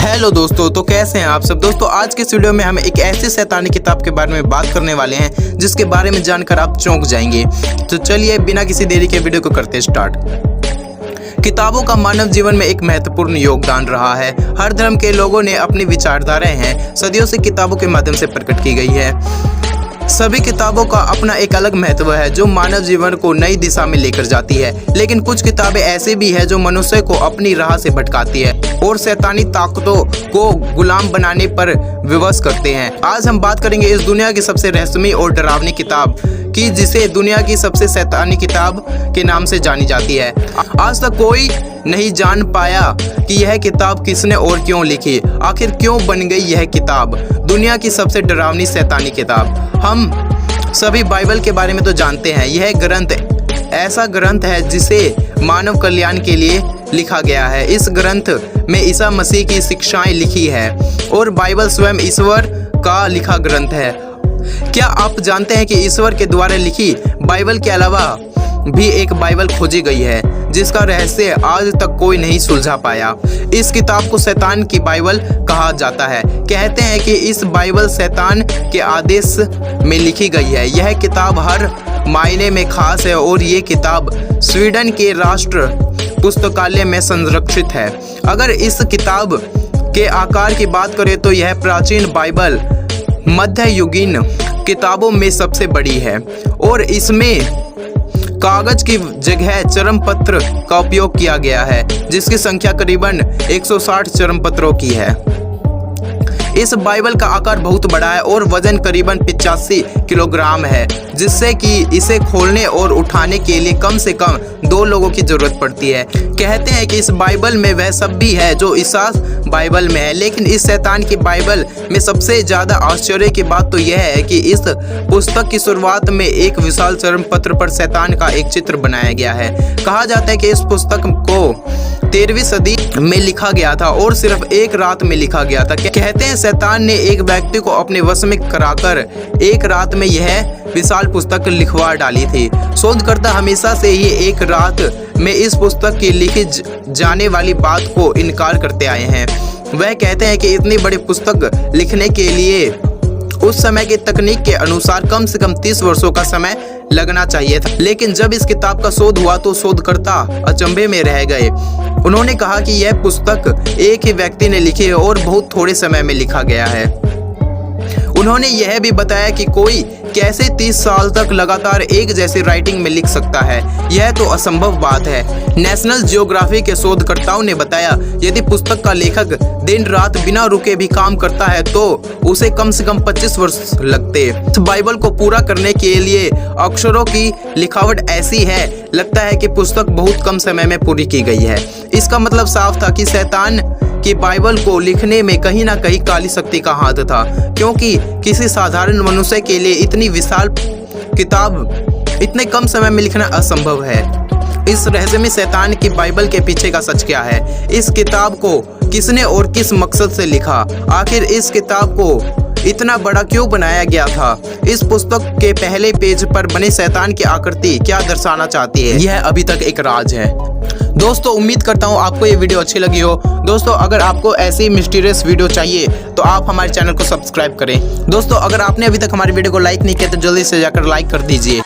Hello दोस्तों, तो कैसे हैं आप सब। दोस्तों आज के इस वीडियो में हम एक ऐसी शैतानी किताब के बारे में बात करने वाले हैं जिसके बारे में जानकर आप चौंक जाएंगे। तो चलिए बिना किसी देरी के वीडियो को करते स्टार्ट। किताबों का मानव जीवन में एक महत्वपूर्ण योगदान रहा है। हर धर्म के लोगों ने अपनी विचारधाराएं हैं सदियों से किताबों के माध्यम से प्रकट की गई है। सभी किताबों का अपना एक अलग महत्व है जो मानव जीवन को नई दिशा में लेकर जाती है, लेकिन कुछ किताबें ऐसी भी है जो मनुष्य को अपनी राह से भटकाती है और शैतानी ताकतों को गुलाम बनाने पर विवश करते हैं। आज हम बात करेंगे इस दुनिया की सबसे रहस्यमयी और डरावनी किताब की, जिसे दुनिया की सबसे शैतानी किताब के नाम से जानी जाती है। आज तक कोई नहीं जान पाया कि यह किताब किसने और क्यों लिखी। आखिर क्यों बन गई यह किताब दुनिया की सबसे डरावनी शैतानी किताब। हम सभी बाइबल के बारे में तो जानते हैं। यह ग्रंथ ऐसा ग्रंथ है जिसे मानव कल्याण के लिए लिखा गया है। इस ग्रंथ में ईसा मसीह की शिक्षाएं लिखी है और बाइबल स्वयं ईश्वर का लिखा ग्रंथ है। क्या आप जानते हैं कि ईश्वर के द्वारा लिखी बाइबल के अलावा भी एक बाइबल खोजी गई है जिसका रहस्य आज तक कोई नहीं सुलझा पाया। इस किताब को शैतान की बाइबल कहा जाता है। कहते हैं कि इस बाइबल शैतान के आदेश में लिखी गई है। यह किताब हर मायने में खास है और ये किताब स्वीडन के राष्ट्र पुस्तकालय में संरक्षित है। अगर इस किताब के आकार की बात करें तो यह प्राचीन बाइबल मध्ययुगीन किताबों में सबसे बड़ी है और इसमें कागज की जगह चरम पत्र का उपयोग किया गया है, जिसकी संख्या करीबन 160 चरम पत्रों की है। इस बाइबल का आकार बहुत बड़ा है और वजन करीबन 85 किलोग्राम है, जिससे कि इसे खोलने और उठाने के लिए कम से कम 2 लोगों की जरूरत पड़ती है। कहते हैं कि इस बाइबल में वह सब भी है जो ईसा बाइबल में है, लेकिन इस शैतान की बाइबल में सबसे ज्यादा आश्चर्य की बात तो यह है कि इस पुस्तक की शुरुआत में एक विशाल चरम पत्र पर शैतान का एक चित्र बनाया गया है। कहा जाता है कि इस पुस्तक को 13वीं सदी में लिखा गया था और सिर्फ एक रात में लिखा गया था। कहते हैं शैतान ने एक व्यक्ति को अपने वश में कराकर एक रात में यह विशाल पुस्तक लिखवा डाली थी। शोधकर्ता हमेशा से ही एक रात में इस पुस्तक की लिखी जाने वाली बात को इनकार करते आए हैं। वह कहते हैं कि इतनी बड़ी पुस्तक लिखने के लिए उस समय की तकनीक के अनुसार कम से कम 30 वर्षों का समय लगना चाहिए था। लेकिन जब इस किताब का शोध हुआ तो शोधकर्ता अचंभे में रह गए। उन्होंने कहा कि यह पुस्तक एक ही व्यक्ति ने लिखी है और बहुत थोड़े समय में लिखा गया है। उन्होंने यह भी बताया कि कोई कैसे 30 साल तक लगातार एक जैसी राइटिंग में लिख सकता है। यह तो असंभव बात है। नेशनल जियोग्राफी के शोधकर्ताओं ने बताया यदि पुस्तक का लेखक दिन रात बिना रुके भी काम करता है तो उसे कम से कम 25 वर्ष लगते। इस बाइबल को पूरा करने के लिए अक्षरों की लिखावट ऐसी है, लगता है कि पुस्तक बहुत कम समय में पूरी की गई है। इसका मतलब साफ था कि शैतान की बाइबल को लिखने में कहीं ना कहीं काली शक्ति का हाथ था, क्योंकि किसी साधारण मनुष्य के लिए इतनी विशाल किताब इतने कम समय में लिखना असंभव है। इस रहस्यमय शैतान की बाइबल के पीछे का सच क्या है? इस किताब को किसने और किस मकसद से लिखा? आखिर इस किताब को इतना बड़ा क्यों बनाया गया था? इस पुस्तक के पहले पेज पर बने शैतान की आकृति क्या दर्शाना चाहती है? यह अभी तक एक राज है। दोस्तों उम्मीद करता हूँ आपको ये वीडियो अच्छी लगी हो। दोस्तों अगर आपको ऐसी मिस्टीरियस वीडियो चाहिए तो आप हमारे चैनल को सब्सक्राइब करें। दोस्तों अगर आपने अभी तक हमारी वीडियो को लाइक नहीं किया तो जल्दी से जाकर लाइक कर दीजिए।